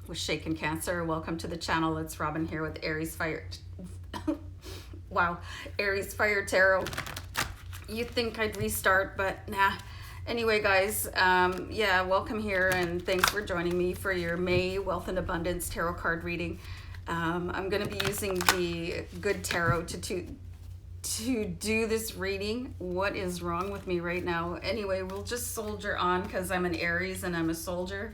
with Shaken Cancer. Welcome to the channel. It's Robin here with AriesFire. Wow, AriesFireTarot. You'd think I'd restart, but nah. Anyway, guys, yeah, welcome here, and thanks for joining me for your May Wealth and Abundance Tarot card reading. I'm going to be using the Good Tarot to do this reading. What is wrong with me right now? Anyway, we'll just soldier on because I'm an Aries and I'm a soldier.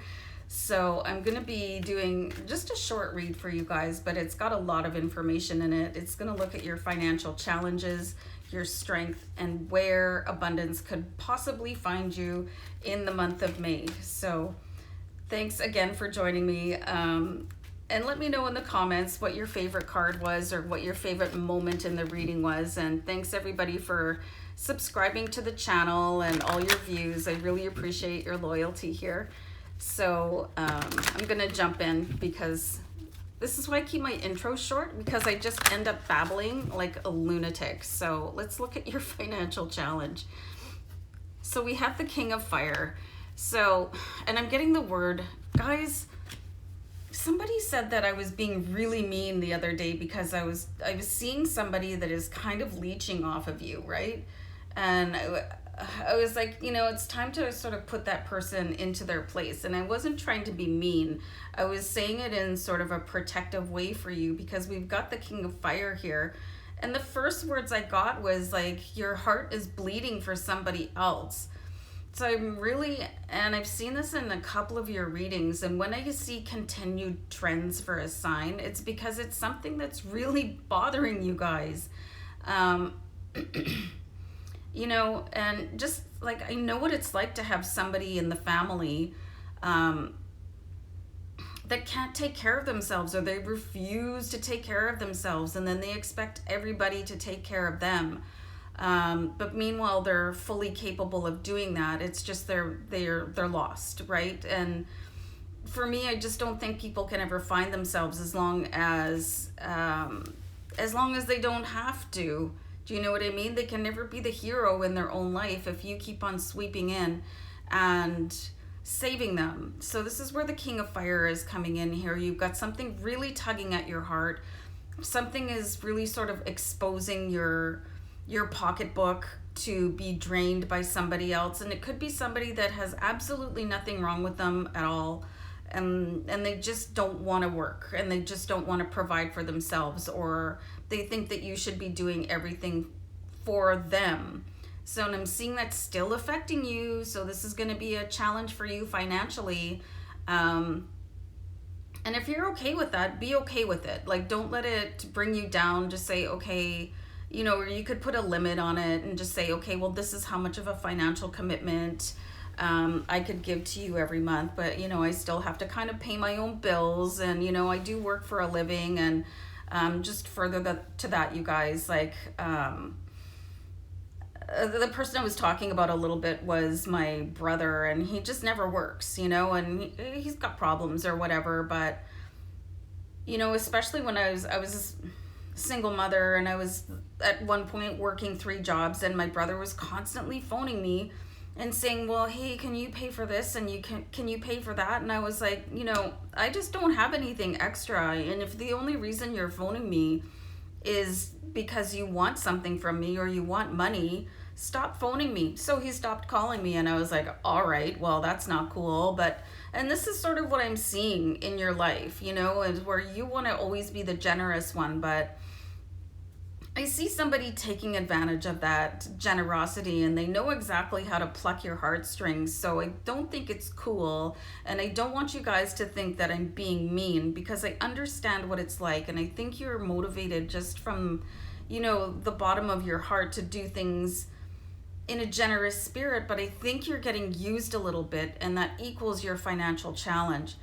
So I'm going to be doing just a short read for you guys, but it's got a lot of information in it. It's going to look at your financial challenges, your strength, and where abundance could possibly find you in the month of May. So thanks again for joining me. And let me know in the comments what your favorite card was or what your favorite moment in the reading was. And thanks everybody for subscribing to the channel and all your views. I really appreciate your loyalty here. So I'm gonna jump in because this is why I keep my intro short, because I just end up babbling like a lunatic. So let's look at your financial challenge. So we have the King of Fire. So, and I'm getting the word, guys, somebody said that I was being really mean the other day because I was seeing somebody that is kind of leeching off of you, right? And I was like, you know, it's time to sort of put that person into their place. And I wasn't trying to be mean. I was saying it in sort of a protective way for you because we've got the King of Fire here. And the first words I got was like, your heart is bleeding for somebody else. So I'm really, and I've seen this in a couple of your readings, and when I see continued trends for a sign, it's because it's something that's really bothering you guys. You know, and just like, I know what it's like to have somebody in the family that can't take care of themselves, or they refuse to take care of themselves, and then they expect everybody to take care of them. But meanwhile, they're fully capable of doing that. It's just they're lost, right? And for me, I just don't think people can ever find themselves as long as they don't have to. Do you know what I mean? They can never be the hero in their own life if you keep on sweeping in and saving them. So this is where the King of Fire is coming in here. You've got something really tugging at your heart. Something is really sort of exposing your pocketbook to be drained by somebody else, and it could be somebody that has absolutely nothing wrong with them at all, and they just don't want to work, and they just don't want to provide for themselves, or they think that you should be doing everything for them. So, and I'm seeing that still affecting you, so this is going to be a challenge for you financially. And if you're okay with that, be okay with it. Like, don't let it bring you down. Just say, okay, you know, or you could put a limit on it and just say, okay, well, this is how much of a financial commitment I could give to you every month. But, you know, I still have to kind of pay my own bills, and, you know, I do work for a living. And just further to that, you guys, like, the person I was talking about a little bit was my brother, and he just never works, you know, and he's got problems or whatever. But, you know, especially when I was a single mother, and I was at one point working 3 jobs, and my brother was constantly phoning me and saying, well, hey, can you pay for this, and can you pay for that? And I was like, you know, I just don't have anything extra, and if the only reason you're phoning me is because you want something from me or you want money, stop phoning me. So he stopped calling me, and I was like, all right, well, that's not cool. But, and this is sort of what I'm seeing in your life, you know, is where you want to always be the generous one, but I see somebody taking advantage of that generosity, and they know exactly how to pluck your heartstrings. So I don't think it's cool, and I don't want you guys to think that I'm being mean, because I understand what it's like, and I think you're motivated just from, you know, the bottom of your heart to do things in a generous spirit, but I think you're getting used a little bit, and that equals your financial challenge.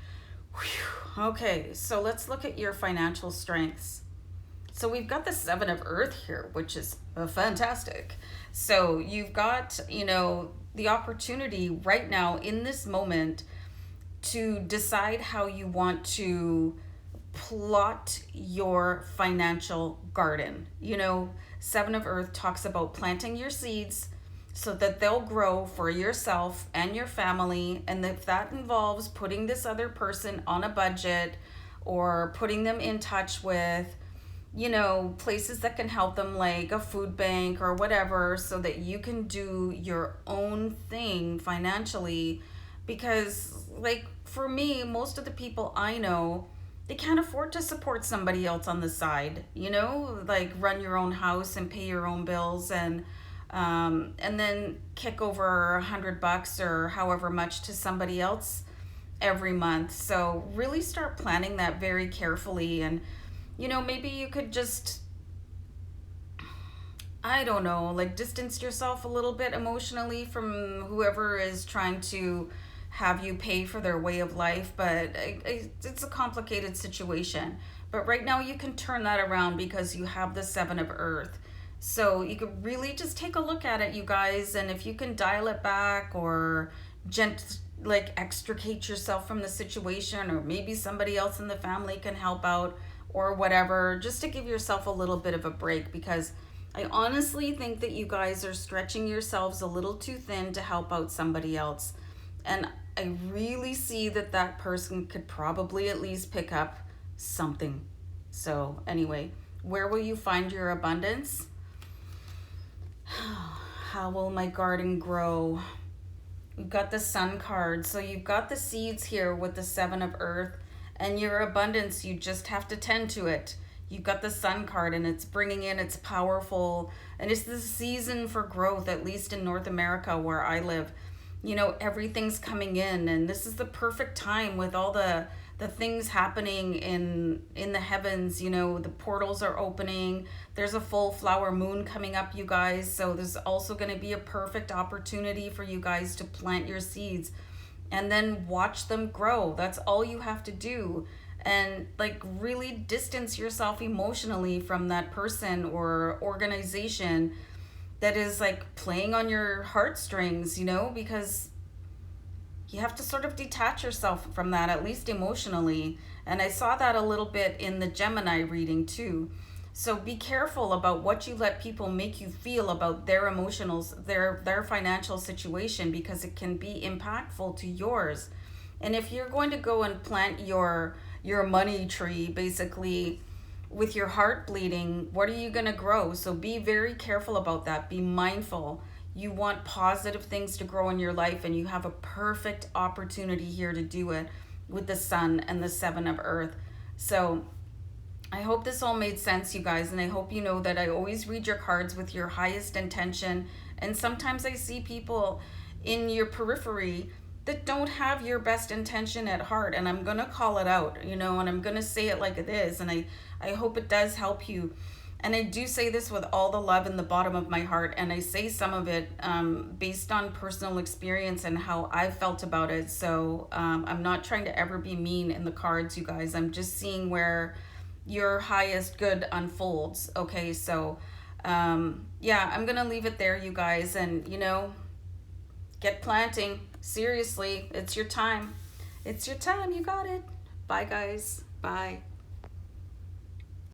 Whew. Okay, so let's look at your financial strengths. So we've got the 7 of Earth here, which is fantastic. So you've got, you know, the opportunity right now in this moment to decide how you want to plot your financial garden. You know, 7 of Earth talks about planting your seeds, so that they'll grow for yourself and your family. And if that involves putting this other person on a budget or putting them in touch with, you know, places that can help them, like a food bank or whatever, so that you can do your own thing financially. Because, like, for me, most of the people I know, they can't afford to support somebody else on the side, you know, like run your own house and pay your own bills, and then kick over $100 or however much to somebody else every month. So really start planning that very carefully. And, you know, maybe you could just, I don't know, like distance yourself a little bit emotionally from whoever is trying to have you pay for their way of life. But it's a complicated situation. But right now you can turn that around because you have the Seven of Earth. So you could really just take a look at it, you guys, and if you can dial it back or like extricate yourself from the situation, or maybe somebody else in the family can help out or whatever, just to give yourself a little bit of a break, because I honestly think that you guys are stretching yourselves a little too thin to help out somebody else. And I really see that that person could probably at least pick up something. So anyway, where will you find your abundance? How will my garden grow? We've got the Sun card. So you've got the seeds here with the Seven of Earth, and your abundance, you just have to tend to it. You've got the Sun card, and it's bringing in, it's powerful, and it's the season for growth, at least in North America where I live. You know, everything's coming in, and this is the perfect time with all the things happening in the heavens. You know, the portals are opening. There's a full flower moon coming up, you guys. So there's also going to be a perfect opportunity for you guys to plant your seeds and then watch them grow. That's all you have to do. And like really distance yourself emotionally from that person or organization that is like playing on your heartstrings, you know, because you have to sort of detach yourself from that, at least emotionally. And I saw that a little bit in the Gemini reading too. So be careful about what you let people make you feel about their emotionals, their financial situation, because it can be impactful to yours. And if you're going to go and plant your money tree, basically, with your heart bleeding, what are you going to grow? So be very careful about that. Be mindful. You want positive things to grow in your life, and you have a perfect opportunity here to do it with the Sun and the Seven of Earth. So I hope this all made sense, you guys, and I hope you know that I always read your cards with your highest intention. And sometimes I see people in your periphery that don't have your best intention at heart, and I'm gonna call it out, you know, and I'm gonna say it like it is. And I hope it does help you. And I do say this with all the love in the bottom of my heart, and I say some of it based on personal experience and how I felt about it. So I'm not trying to ever be mean in the cards, you guys. I'm just seeing where your highest good unfolds. Okay, so yeah, I'm gonna leave it there, you guys, and you know, get planting. Seriously, it's your time. It's your time. You got it. Bye, guys. Bye.